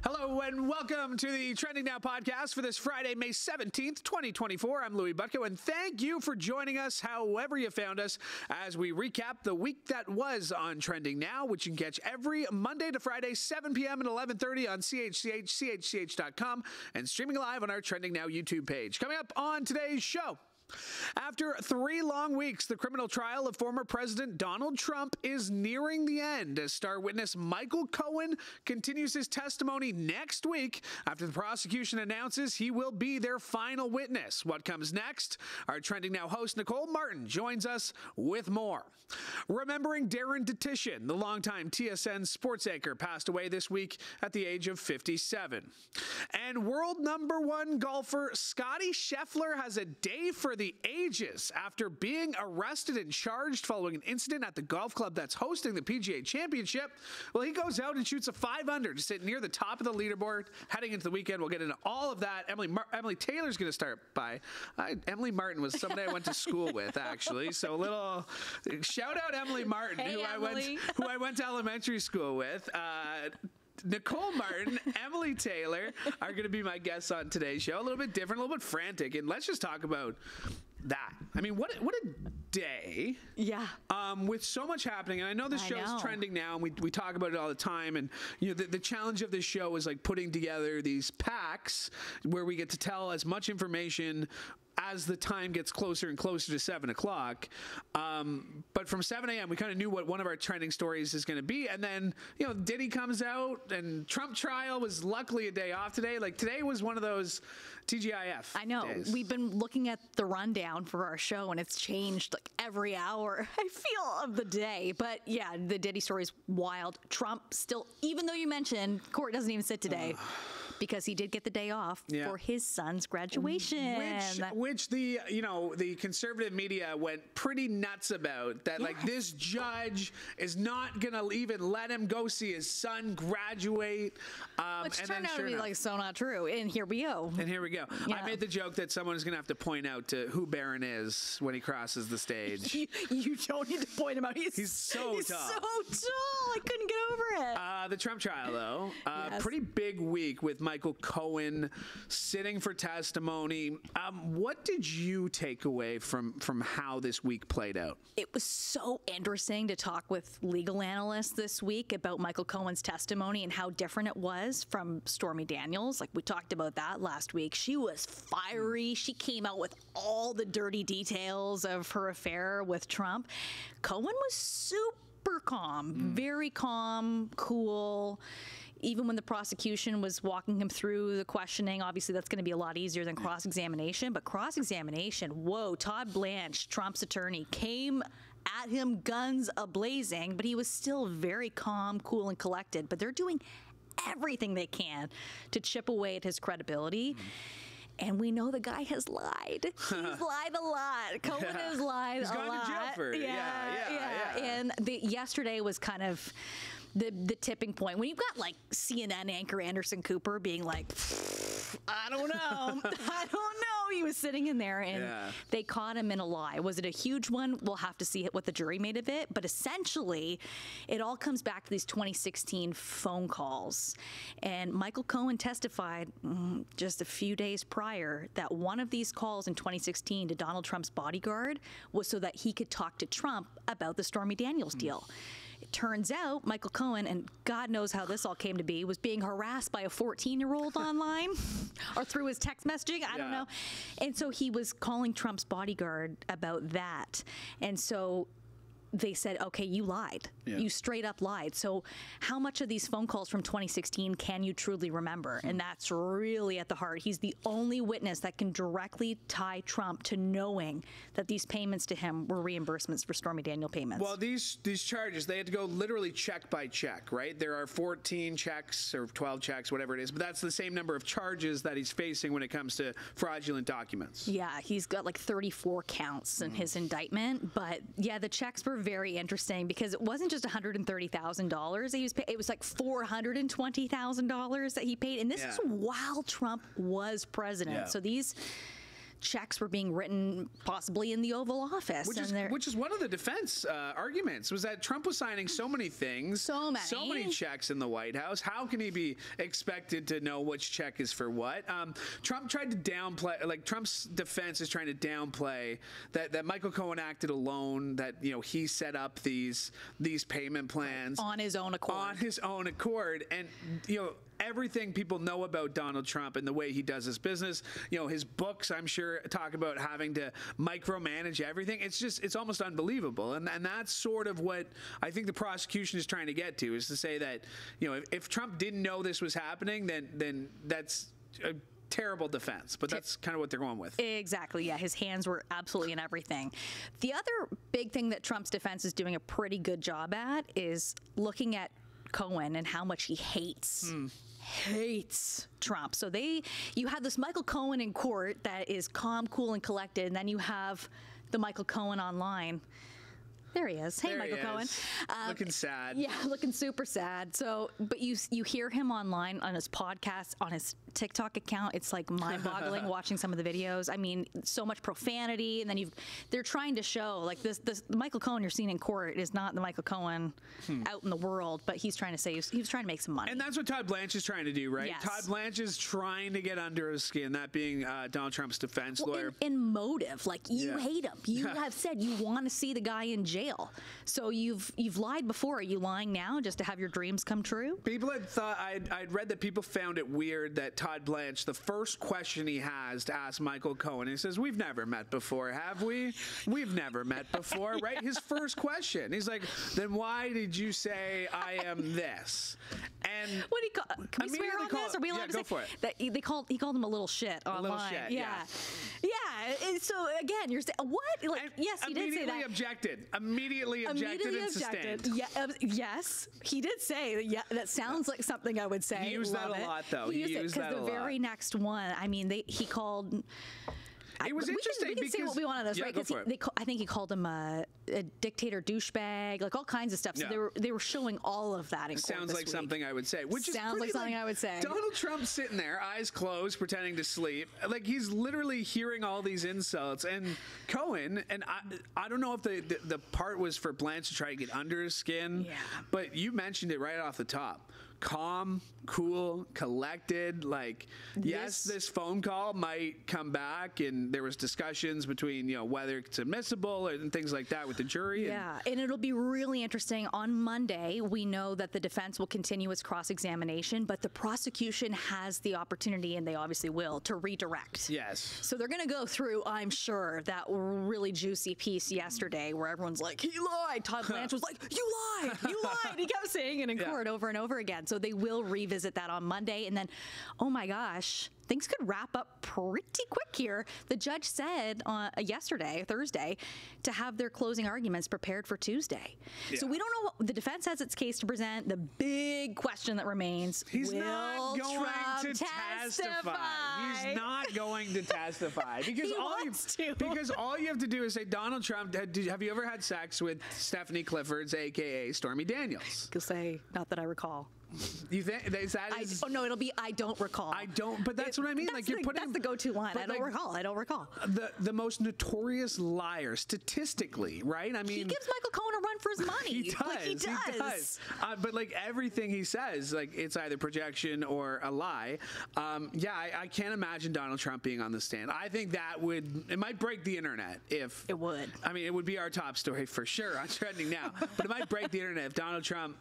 Hello and welcome to the Trending Now podcast for this Friday, May 17th, 2024. I'm Louie Butko, and thank you for joining us however you found us as we recap the week that was on Trending Now, which you can catch every Monday to Friday, 7 p.m. and 11:30 on chch.com and streaming live on our Trending Now YouTube page. Coming up on today's show. After 3 long weeks, the criminal trial of former President Donald Trump is nearing the end as star witness Michael Cohen continues his testimony next week after the prosecution announces he will be their final witness. What comes next? Our Trending Now host Nicole Martin joins us with more. Remembering Darren Dutchyshen, the longtime TSN sports anchor, passed away this week at the age of 57. And world #1 golfer Scottie Scheffler has a day for the ages after being arrested and charged following an incident at the golf club that's hosting the PGA Championship. Well, he goes out and shoots a 5-under to sit near the top of the leaderboard. Heading into the weekend, we'll get into all of that. Emily Tayler's going to start by. Emily Martin was somebody I went to school with, actually. So a little shout out Emily Martin, hey, who I went to elementary school with. Nicole Martin, Emily Tayler are going to be my guests on today's show. A little bit different, a little bit frantic, and let's just talk about that. I mean, what a day. Yeah. With so much happening, and I know this show's trending now, and we talk about it all the time. And the challenge of this show is like putting together these packs where we get to tell as much information as the time gets closer and closer to 7 o'clock. But from 7 a.m., we kind of knew what one of our trending stories is going to be. And then, Diddy comes out, and Trump trial was luckily a day off today. Like, today was one of those TGIF I know. days. We've been looking at the rundown for our show, and it's changed like every hour, I feel, of the day. But yeah, the Diddy story is wild. Trump still, even though you mentioned court doesn't even sit today, because he did get the day off for his son's graduation. Which the conservative media went pretty nuts about. That like this judge is not going to even let him go see his son graduate. Which turned out to be like so not true. And here we go. I made the joke that someone is going to have to point out to who Barron is when he crosses the stage. You don't need to point him out. He's so tall. So tall. I couldn't get over it. The Trump trial, though, pretty big week with Michael Cohen sitting for testimony. What did you take away from how this week played out? It was so interesting to talk with legal analysts this week about Michael Cohen's testimony and how different it was from Stormy Daniels. Like, we talked about that last week. She was fiery. She came out with all the dirty details of her affair with Trump. Cohen was super calm, very calm, cool. Even when the prosecution was walking him through the questioning, obviously that's going to be a lot easier than cross-examination. But cross-examination, whoa, Todd Blanche, Trump's attorney, came at him guns a-blazing, but he was still very calm, cool, and collected. But they're doing everything they can to chip away at his credibility. And we know the guy has lied. He's lied a lot. Cohen has lied a lot. He's gone to jail for it. Yeah. And yesterday was kind of the tipping point. When you've got like CNN anchor Anderson Cooper being like, I don't know. He was sitting in there and they caught him in a lie. Was it a huge one? We'll have to see what the jury made of it. But essentially, it all comes back to these 2016 phone calls. And Michael Cohen testified just a few days prior that one of these calls in 2016 to Donald Trump's bodyguard was so that he could talk to Trump about the Stormy Daniels deal. It turns out Michael Cohen, and God knows how this all came to be, was being harassed by a 14-year-old online or through his text messaging. I don't know. And so he was calling Trump's bodyguard about that. And so they said, okay, you lied. You straight up lied. So how much of these phone calls from 2016 can you truly remember? And that's really at the heart. He's the only witness that can directly tie Trump to knowing that these payments to him were reimbursements for Stormy Daniels payments. Well, these charges, they had to go literally check by check, right? There are 14 checks or 12 checks, whatever it is, but that's the same number of charges that he's facing when it comes to fraudulent documents. Yeah, he's got like 34 counts in his indictment. But yeah, the checks were very interesting because it wasn't just $130,000 that he was paid. It was like $420,000 that he paid. And this is while Trump was president. So these checks were being written possibly in the Oval Office. Which is one of the defense arguments, was that Trump was signing so many things, so many checks in the White House. How can he be expected to know which check is for what? Trump tried to downplay, like Trump's defense is trying to downplay that Michael Cohen acted alone, that, you know, he set up these payment plans on his own accord. And, you know, everything people know about Donald Trump and the way he does his business, you know, his books, I'm sure, talk about having to micromanage everything. It's almost unbelievable. And that's sort of what I think the prosecution is trying to get to, is to say that, you know, if Trump didn't know this was happening, then that's a terrible defense. But that's kind of what they're going with. Exactly. Yeah, his hands were absolutely in everything. The other big thing that Trump's defense is doing a pretty good job at is looking at Cohen and how much he hates Trump. So you have this Michael Cohen in court that is calm, cool, and collected, and then you have the Michael Cohen online. There he is. Hey, Michael Cohen. Looking sad. Yeah, looking super sad. So, but you hear him online on his podcast, on his TikTok account. It's like mind-boggling watching some of the videos. I mean, so much profanity, and then they're trying to show like this Michael Cohen you're seeing in court is not the Michael Cohen out in the world, but he's trying to say he was trying to make some money. And that's what Todd Blanche is trying to do, right? Yes. Todd Blanche is trying to get under his skin, that being Donald Trump's defense lawyer. In motive, like you hate him. You have said you want to see the guy in jail. So you've lied before. Are you lying now just to have your dreams come true? People had thought, I'd read that people found it weird that Todd Blanche, the first question he has to ask Michael Cohen, he says, "We've never met before, have we? We've never met before," right? His first question. He's like, "Then why did you say I am this?" And what do you call? Can we swear on this? Are we allowed to say for it. That he called him a little shit online? A little shit, yeah. And so again, you're saying what? Like, and yes, he did say that. Immediately objected and sustained. Yeah, yes, he did say. Yeah, that sounds like something I would say. He used that a lot, though. He used that a lot. Because the very next one, I mean, he called. It was interesting we can say what we want on this, right? Because I think he called him a dictator douchebag, like all kinds of stuff. So they were showing all of that in court Sounds like something I would say. Which sounds like something I would say. Donald Trump sitting there, eyes closed, pretending to sleep. Like he's literally hearing all these insults. And Cohen, and I don't know if the part was for Blanche to try to get under his skin, but you mentioned it right off the top. Calm, cool, collected. Like, yes, this phone call might come back, and there was discussions between, you know, whether it's admissible and things like that with the jury. Yeah, and it'll be really interesting. On Monday, we know that the defense will continue its cross-examination, but the prosecution has the opportunity, and they obviously will, to redirect. Yes. So they're going to go through, I'm sure, that really juicy piece yesterday where everyone's like, he lied. Todd Blanche was like, you lied. You lied. He kept saying it in court over and over again. So they will revisit that on Monday. And then, oh my gosh, things could wrap up pretty quick here. The judge said Thursday, to have their closing arguments prepared for Tuesday. Yeah. So we don't know what the defense has its case to present. The big question that remains, He's not going to testify. He's not going to testify. Because all you have to do is say, Donald Trump, have you ever had sex with Stephanie Clifford's, a.k.a. Stormy Daniels? He'll say, not that I recall. You think is oh no, it'll be I don't recall. I don't, but that's what I mean. Like you're putting that's the go-to line. I don't recall. I don't recall. The most notorious liar statistically, right? I mean, he gives Michael Cohen a run for his money. He does. Like, he does. But like everything he says, like it's either projection or a lie. I can't imagine Donald Trump being on the stand. I think it might break the internet if it would. I mean, it would be our top story for sure on Trending Now. But it might break the internet if Donald Trump,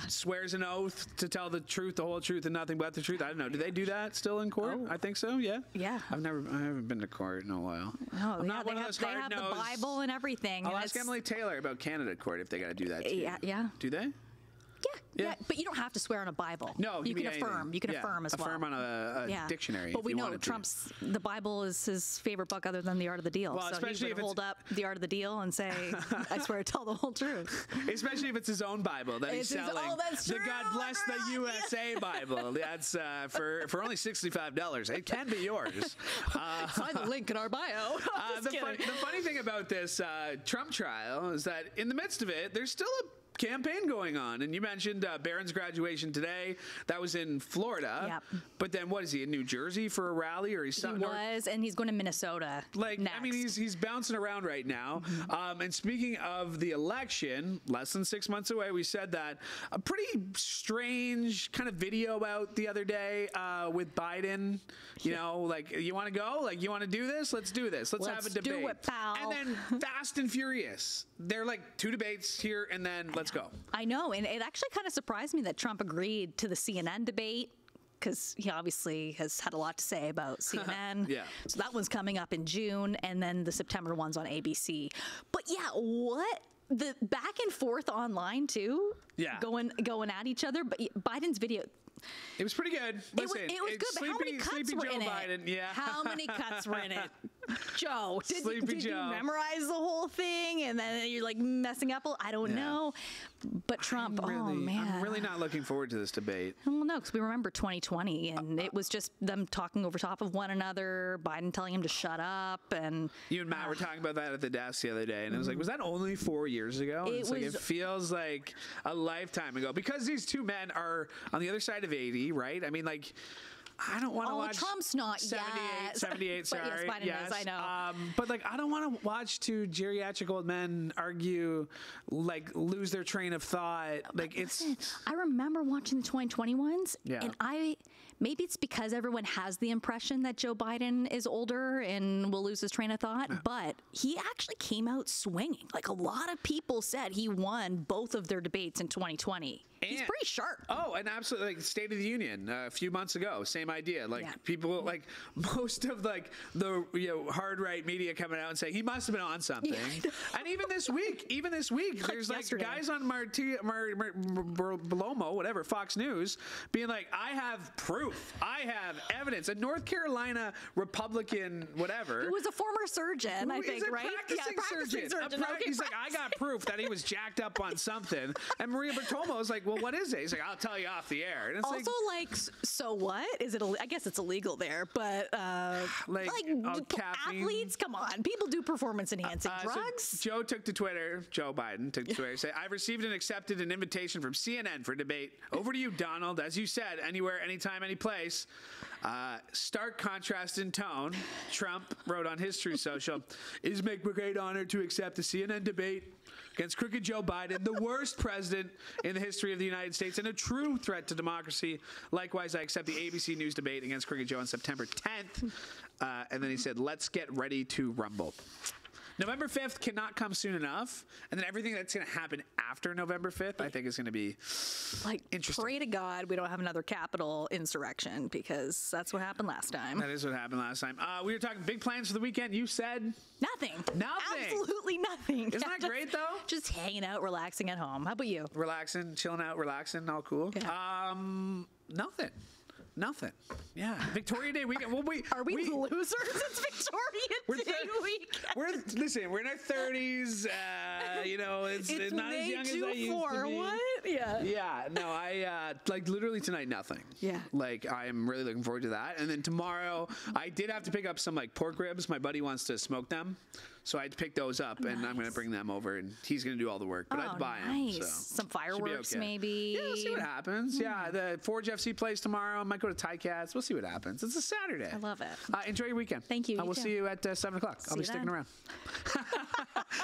swears an oath to tell the truth, the whole truth, and nothing but the truth. I don't know. Do they do that still in court? I think so. Yeah. Yeah. I haven't been to court in a while. Oh, I'm not one of those hard nosed. They have the Bible and everything. I'll ask Emily Tayler about Canada court if they got to do that too. Yeah. Do they? Yeah, but you don't have to swear on a Bible. No, you can affirm. You can affirm as well. Affirm on a dictionary. But we know the Bible is his favorite book other than The Art of the Deal. Well, so he would hold up The Art of the Deal and say, "I swear to tell the whole truth." Especially if it's his own Bible that he's selling. That's true. The God Bless the USA Bible. That's for only $65. It can be yours. Find the link in our bio. The funny thing about this Trump trial is that in the midst of it, there's still a campaign going on. And you mentioned Barron's graduation today. That was in Florida. Yep. But then what is he, in New Jersey for a rally? Or he's and he's going to Minnesota next. I mean, he's bouncing around right now. And speaking of the election, less than 6 months away, we said that a pretty strange kind of video out the other day with Biden. You know, like, you want to go? Like, you want to do this? Let's do this. Let's have a debate. Do it, pal. And then Fast and Furious. They're like 2 debates here, and then let's go. I know, and it actually kind of surprised me that Trump agreed to the CNN debate, because he obviously has had a lot to say about CNN. Yeah. So that one's coming up in June, and then the September one's on ABC. But yeah, what? The back and forth online too? Yeah. Going at each other. But Biden's video... It was pretty good. Listen, it was good, but how many cuts were in Biden. it? Yeah. How many cuts were in it? Joe, did you Joe. memorize the whole thing and then you're like messing up? I don't know. But Trump, man. I'm really not looking forward to this debate. Well, no, because we remember 2020 and it was just them talking over top of one another, Biden telling him to shut up. And you and Matt were talking about that at the desk the other day, and it was like, was that only 4 years ago? And it feels like a lifetime ago, because these two men are on the other side of 80, right? I mean, like, I don't want to watch. Trump's not 78, sorry. But yes, Biden is, I know. But like, I don't want to watch two geriatric old men argue, like, lose their train of thought. Like, I remember watching the 2020 ones, and maybe it's because everyone has the impression that Joe Biden is older and will lose his train of thought, but he actually came out swinging. Like, a lot of people said he won both of their debates in 2020. He's pretty sharp. Oh, and absolutely, like, State of the Union a few months ago, same idea. Like, people, like, most of, like, the hard right media coming out and saying he must have been on something. Yeah, and even this week, there's like guys on Belomo, whatever, Fox News, being like, I have proof, I have evidence. A North Carolina Republican, whatever, who was a former surgeon, I think, right? Practicing surgeon. He's like, I got proof that he was jacked up on something. And Maria Bartiromo was like, well, what is it? He's like, I'll tell you off the air. And it's also, like, so what? Is it? I guess it's illegal there, but athletes, come on, people do performance-enhancing drugs. So Joe Biden took to Twitter, say, I've received and accepted an invitation from CNN for debate. Over to you, Donald. As you said, anywhere, anytime, any place. Stark contrast in tone. Trump wrote on his Truth Social, it is my great honor to accept the CNN debate against crooked Joe Biden, the worst president in the history of the United States and a true threat to democracy. Likewise, I accept the ABC News debate against crooked Joe on September 10th. And then he said, let's get ready to rumble. November 5th cannot come soon enough. And then everything that's going to happen after November 5th, I think, is going to be interesting. Pray to God we don't have another Capitol insurrection, because that's what happened last time. That is what happened last time. We were talking big plans for the weekend. You said? Nothing. Absolutely nothing. Isn't that great, though? Just hanging out, relaxing at home. How about you? Relaxing, chilling out, relaxing, all cool. Yeah. Nothing. Yeah. Victoria Day weekend. Well, are we losers? It's Victoria Day weekend. We're in our 30s. It's not as young as I used to be. What? Yeah. Yeah. No, I literally tonight, nothing. Yeah. Like, I am really looking forward to that. And then tomorrow, I did have to pick up some, like, pork ribs. My buddy wants to smoke them. So I had to pick those up, and I'm going to bring them over, and he's going to do all the work. But I had to buy them. So some fireworks, maybe. Yeah, we'll see what happens. Yeah, the Forge FC plays tomorrow. I might go to Tie Cats. We'll see what happens. It's a Saturday. I love it. Enjoy your weekend. Thank you. We'll see you at 7 o'clock. I'll be sticking around.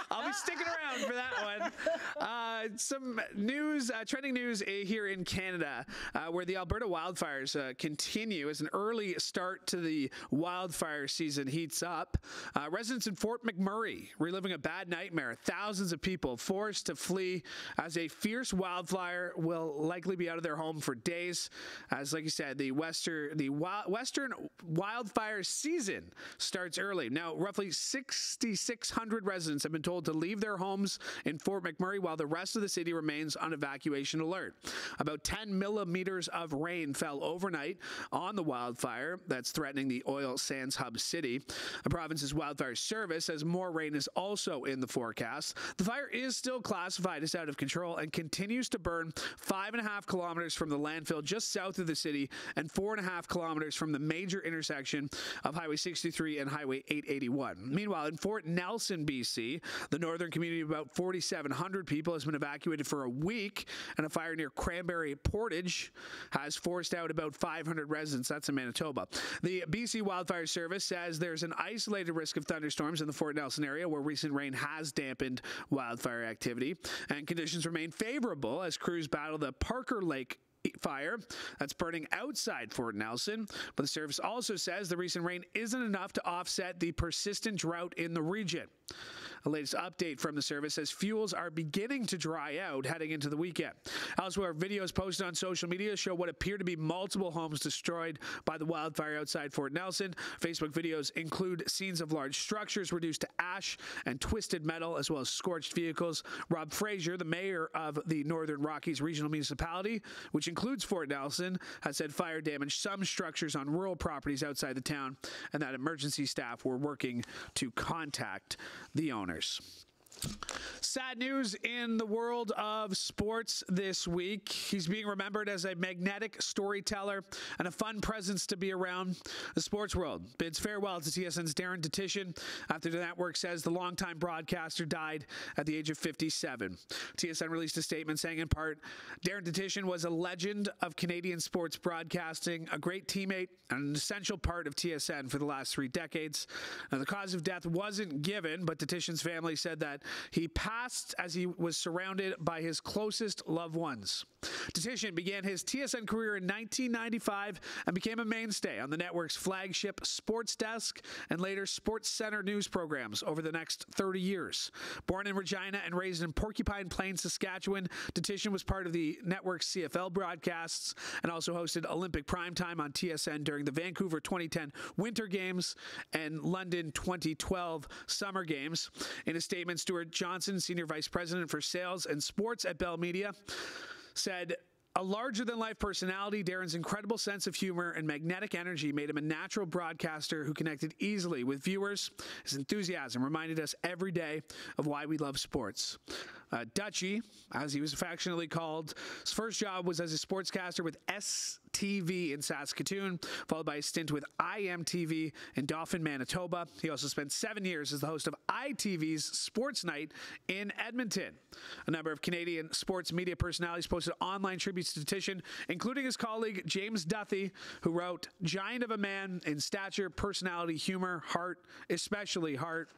I'll be sticking around for that one. Some news, trending news here in Canada, where the Alberta wildfires continue as an early start to the wildfire season heats up. Residents in Fort McMurray reliving a bad nightmare. Thousands of people forced to flee as a fierce wildfire will likely be out of their home for days. As, like you said, the Western wildfire season starts early. Now, roughly 6,600 residents have been told to leave their homes in Fort McMurray while the rest of the city remains on evacuation alert. About 10 millimeters of rain fell overnight on the wildfire that's threatening the oil sands hub city. The province's wildfire service says more rain is also in the forecast. The fire is still classified as out of control and continues to burn 5.5 kilometers from the landfill just south of the city and 4.5 kilometers from the major intersection of Highway 63 and Highway 881. Meanwhile, in Fort Nelson, BC, The northern community of about 4,700 people has been evacuated for a week, and a fire near Cranberry Portage has forced out about 500 residents. That's in Manitoba. The BC Wildfire Service says there's an isolated risk of thunderstorms in the Fort Nelson area where recent rain has dampened wildfire activity, and conditions remain favorable as crews battle the Parker Lake fire that's burning outside Fort Nelson. But the service also says the recent rain isn't enough to offset the persistent drought in the region. The latest update from the service says fuels are beginning to dry out heading into the weekend. Elsewhere, videos posted on social media show what appear to be multiple homes destroyed by the wildfire outside Fort Nelson. Facebook videos include scenes of large structures reduced to ash and twisted metal, as well as scorched vehicles. Rob Fraser, the mayor of the Northern Rockies Regional Municipality, which includes Fort Nelson, has said fire damaged some structures on rural properties outside the town and that emergency staff were working to contact the owners. Sad news in the world of sports this week. He's being remembered as a magnetic storyteller and a fun presence to be around. The sports world bids farewell to TSN's Darren Dutchyshen after the network says the longtime broadcaster died at the age of 57. TSN released a statement saying, in part, Darren Dutchyshen was a legend of Canadian sports broadcasting, a great teammate, and an essential part of TSN for the last 3 decades. Now, the cause of death wasn't given, but Dutchyshen's family said that he passed as he was surrounded by his closest loved ones. Dutchyshen began his TSN career in 1995 and became a mainstay on the network's flagship Sports Desk and later SportsCentre news programs over the next 30 years. Born in Regina and raised in Porcupine Plain, Saskatchewan, Dutchyshen was part of the network's CFL broadcasts and also hosted Olympic primetime on TSN during the Vancouver 2010 Winter Games and London 2012 Summer Games. In a statement, Stuart Johnson, Senior Vice President for Sales and Sports at Bell Media, said, a larger-than-life personality, Darren's incredible sense of humor and magnetic energy made him a natural broadcaster who connected easily with viewers. His enthusiasm reminded us every day of why we love sports. Dutchie, as he was affectionately called, his first job was as a sportscaster with STV in Saskatoon, followed by a stint with IMTV in Dauphin, Manitoba. He also spent 7 years as the host of ITV's Sports Night in Edmonton. A number of Canadian sports media personalities posted online tributes to Dutchyshen, including his colleague James Duthie, who wrote, giant of a man in stature, personality, humor, heart, especially heart.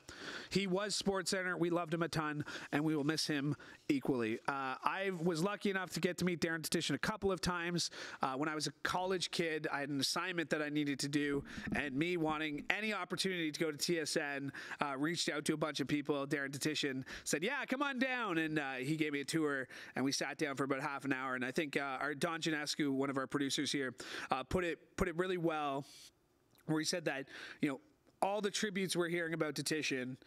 He was SportsCentre. We loved him a ton, and we will miss him equally. I was lucky enough to get to meet Darren Dutchyshen a couple of times. When I was a college kid, I had an assignment that I needed to do, and me wanting any opportunity to go to TSN, reached out to a bunch of people. Darren Dutchyshen said, yeah, come on down, and he gave me a tour, and we sat down for about half an hour, and I think our Don Janescu, one of our producers here, put it really well, where he said that, you know, all the tributes we're hearing about Dutchyshen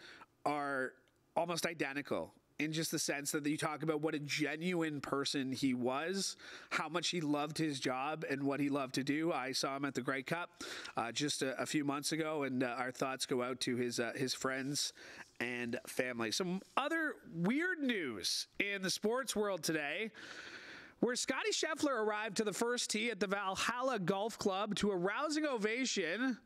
are almost identical in just the sense that you talk about what a genuine person he was, how much he loved his job and what he loved to do. I saw him at the Grey Cup just a few months ago, and our thoughts go out to his friends and family. Some other weird news in the sports world today, where Scottie Scheffler arrived to the first tee at the Valhalla Golf Club to a rousing ovation.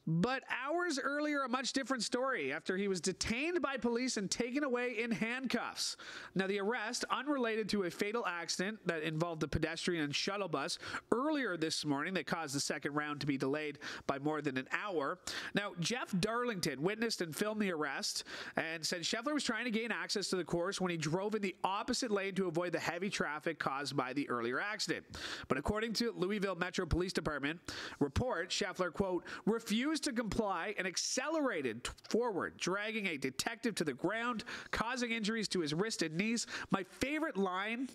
But hours earlier, a much different story after he was detained by police and taken away in handcuffs. Now, the arrest, unrelated to a fatal accident that involved a pedestrian and shuttle bus earlier this morning that caused the second round to be delayed by more than an hour. Now, Jeff Darlington witnessed and filmed the arrest and said Scheffler was trying to gain access to the course when he drove in the opposite lane to avoid the heavy traffic caused by the earlier accident. But according to Louisville Metro Police Department report, Scheffler, quote, refused to comply and accelerated forward, dragging a detective to the ground, causing injuries to his wrist and knees. My favorite line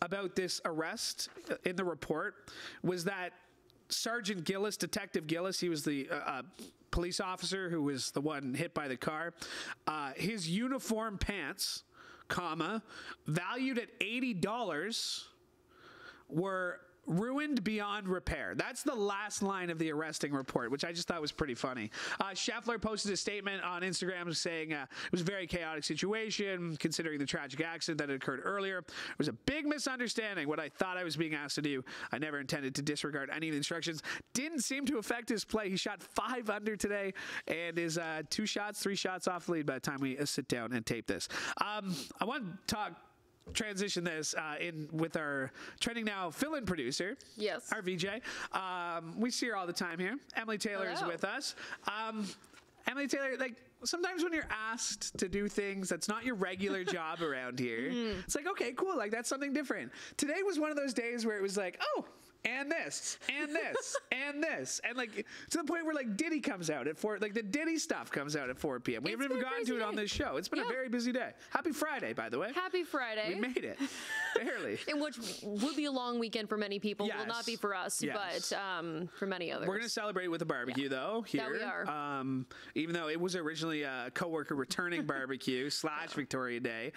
about this arrest in the report was that Sergeant Gillis, Detective Gillis, he was the police officer who was the one hit by the car, his uniform pants, valued at $80, were ruined beyond repair. That's the last line of the arresting report, which I just thought was pretty funny. Scheffler posted a statement on Instagram saying it was a very chaotic situation considering the tragic accident that had occurred earlier. It was a big misunderstanding. What I thought I was being asked to do, I never intended to disregard any of the instructions. Didn't seem to affect his play. He shot 5 under today and is 3 shots off the lead by the time we sit down and tape this. I want to transition this in with our Trending Now fill-in producer. Yes. Our VJ. We see her all the time here. Emily Tayler is with us. Emily Tayler, like, sometimes when you're asked to do things that's not your regular job around here, it's like, okay, cool, like, that's something different. Today was one of those days where it was like, oh, and this, and this, and this. And, like, to the point where, like, Diddy comes out at 4, like, the Diddy stuff comes out at 4 p.m. We haven't even gotten to it on this show. It's been a very busy day. Happy Friday, by the way. Happy Friday. We made it. Barely. In which would be a long weekend for many people. Will not be for us, but for many others. We're going to celebrate with a barbecue, though, here. That we are. Even though it was originally a coworker returning barbecue / Victoria Day.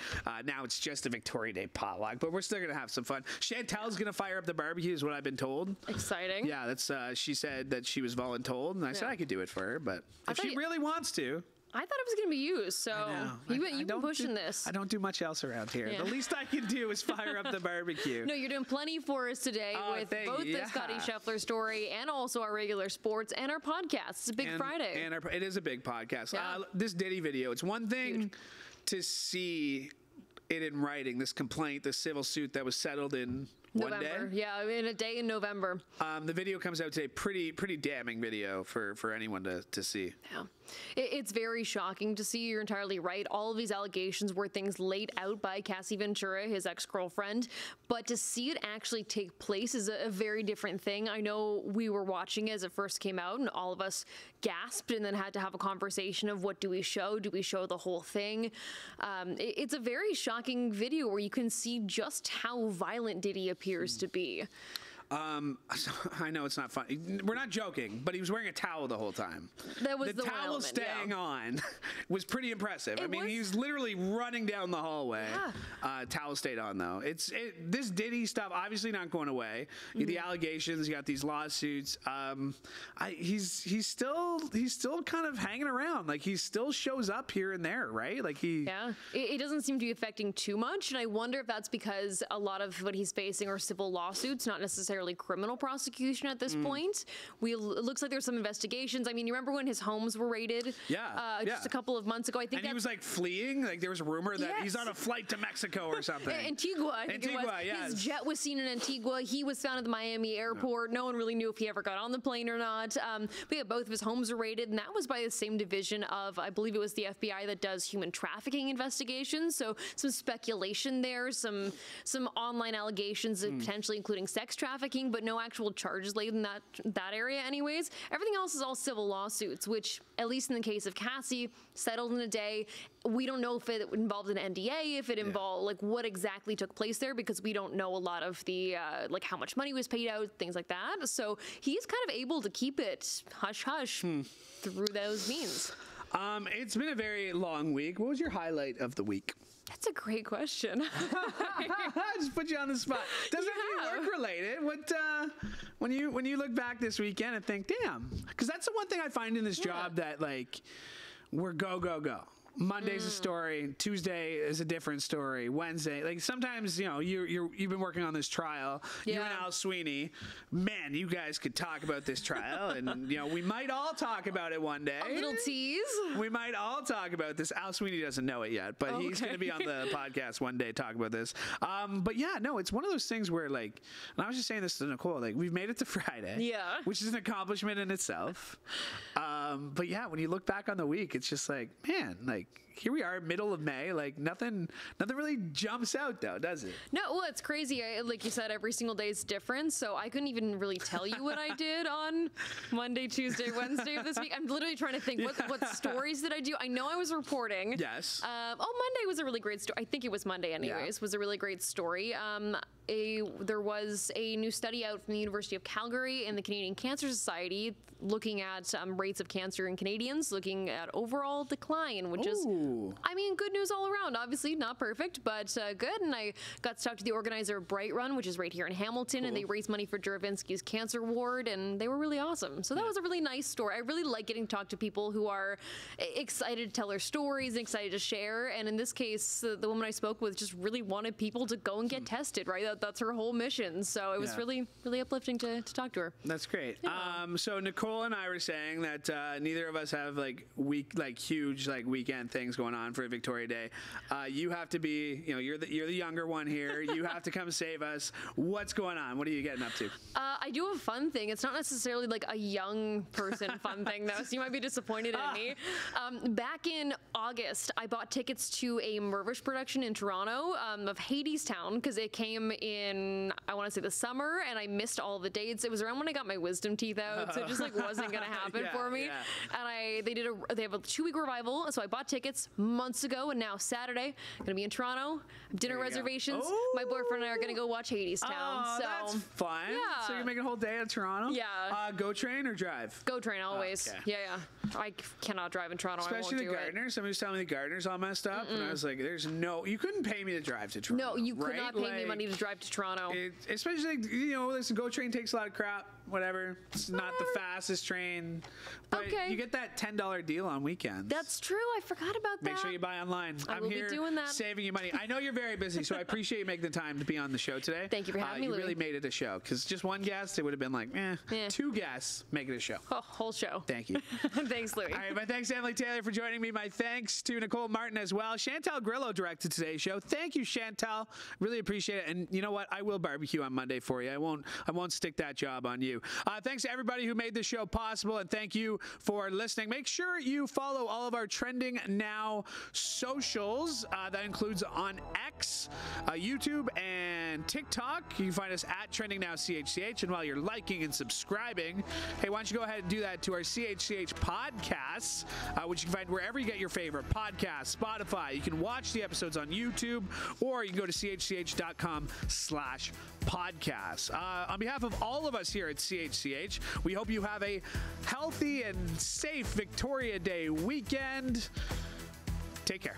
Now it's just a Victoria Day potluck, but we're still going to have some fun. Chantel's going to fire up the barbecue is what I've been told. Exciting. Yeah, that's she said that she was voluntold, and I said I could do it for her, but if she really wants to. I thought it was going to be you, so you've been pushing this. I don't do much else around here. The least I can do is fire up the barbecue. No, you're doing plenty for us today with both the Scottie Scheffler story and also our regular sports and our podcast. It's a big Friday. And it is a big podcast. Yeah. This Diddy video, it's one thing to see it in writing, this complaint, this civil suit that was settled in November. Yeah, in a day in November. The video comes out today. Pretty damning video for anyone to see. Yeah. It's very shocking to see. You're entirely right. All of these allegations were things laid out by Cassie Ventura, his ex-girlfriend, but to see it actually take place is a very different thing. I know we were watching as it first came out and all of us gasped and then had to have a conversation of what do we show? Do we show the whole thing? It's a very shocking video where you can see just how violent Diddy appears to be. I know it's not funny. We're not joking, but he was wearing a towel the whole time. That was the towel element, staying on was pretty impressive. I mean, he was literally running down the hallway. Towel stayed on though. This Diddy stuff obviously not going away. The allegations, you got these lawsuits. He's still kind of hanging around. Like he still shows up here and there, right? Like it doesn't seem to be affecting too much, and I wonder if that's because a lot of what he's facing are civil lawsuits, not necessarily criminal prosecution at this point. It looks like there's some investigations. I mean, you remember when his homes were raided? Just a couple of months ago. I think he was like fleeing. Like there was a rumor that he's on a flight to Mexico or something. Antigua, I think it was. Yes. His jet was seen in Antigua. He was found at the Miami airport. No one really knew if he ever got on the plane or not. But yeah, both of his homes were raided, and that was by the same division of, I believe it was the FBI that does human trafficking investigations. So some speculation there, some online allegations, potentially including sex trafficking, but no actual charges laid in that area anyways. Everything else is all civil lawsuits, which, at least in the case of Cassie, settled in a day. We don't know if it involved an NDA, if it involved, like, what exactly took place there, because we don't know a lot of the, like, how much money was paid out, things like that. So he's kind of able to keep it hush-hush through those means. It's been a very long week. What was your highlight of the week? That's a great question. I just put you on the spot. Doesn't have to be work related. What when you look back this weekend and think, damn, because that's the one thing I find in this job that like we're go. Monday's a story. Tuesday is a different story. Wednesday, like sometimes, you know, you've been working on this trial. You and Al Sweeney, man, you guys could talk about this trial, and you know, we might all talk about it one day. A little tease. We might all talk about this. Al Sweeney doesn't know it yet, but he's going to be on the podcast one day talk about this. But yeah, no, it's one of those things where like, and I was just saying this to Nicole, like we've made it to Friday, which is an accomplishment in itself. But yeah, when you look back on the week, it's just like, man, like here we are, middle of May. Like nothing really jumps out though, does it? No, well, it's crazy. Like you said, every single day is different. So I couldn't even really tell you what I did on Monday, Tuesday, Wednesday of this week. I'm literally trying to think what stories did I do. I know I was reporting. Yes. Monday was a really great story. I think it was Monday anyways. Was a really great story. There was a new study out from the University of Calgary and the Canadian Cancer Society looking at rates of cancer in Canadians, looking at overall decline, which is I mean, good news all around. Obviously, not perfect, but good. And I got to talk to the organizer of Bright Run, which is right here in Hamilton, and they raised money for Juravinski's cancer ward, and they were really awesome. So that was a really nice story. I really like getting to talk to people who are excited to tell their stories and excited to share. And in this case, the woman I spoke with just really wanted people to go and get tested, right? That's her whole mission. So it was really, really uplifting to talk to her. That's great. Yeah. So Nicole and I were saying that neither of us have huge weekend things going on for Victoria Day. You have to be, you're the younger one here. You have to come save us. What's going on? What are you getting up to? I do have a fun thing. It's not necessarily like a young person fun thing, though, so you might be disappointed in me. Back in August, I bought tickets to a Mervish production in Toronto of Hadestown because it came in, I want to say the summer, and I missed all the dates. It was around when I got my wisdom teeth out, so it just wasn't going to happen for me. And they have a 2-week revival, so I bought tickets months ago, and now Saturday, I'm going to be in Toronto. Dinner reservations. My boyfriend and I are going to go watch Hadestown. Oh, so that's fun. Yeah. So you're making a whole day in Toronto? Yeah. Go train or drive? Go train always. Okay. Yeah. I cannot drive in Toronto. Especially the Gardner. Somebody was telling me the Gardner's all messed up, and I was like, you couldn't pay me to drive to Toronto. No, you could not pay me money to drive to Toronto. Especially, listen, Go train takes a lot of crap, whatever. It's not the fastest train. But you get that $10 deal on weekends. That's true. I forgot about that. Make sure you buy online. I'm here doing that. Saving you money. I know you're very busy, so I appreciate you making the time to be on the show today. Thank you for having me, Louie. You really made it a show, because just one guest, it would have been like, 2 guests, make it a show. Oh, whole show. Thank you. Thanks, Louie. All right, my thanks to Emily Tayler for joining me. My thanks to Nicole Martin as well. Chantal Grillo directed today's show. Thank you, Chantal. Really appreciate it. And you know what? I will barbecue on Monday for you. I won't stick that job on you. Thanks to everybody who made this show possible, and thank you for listening. Make sure you follow all of our Trending Now socials. That includes on X, YouTube, and TikTok. You can find us at Trending Now CHCH. And while you're liking and subscribing, hey, why don't you go ahead and do that to our CHCH podcasts, which you can find wherever you get your favorite podcasts, Spotify. You can watch the episodes on YouTube, or you can go to chch.com/podcasts. On behalf of all of us here at CHCH, we hope you have a healthy and safe Victoria Day weekend. Take care.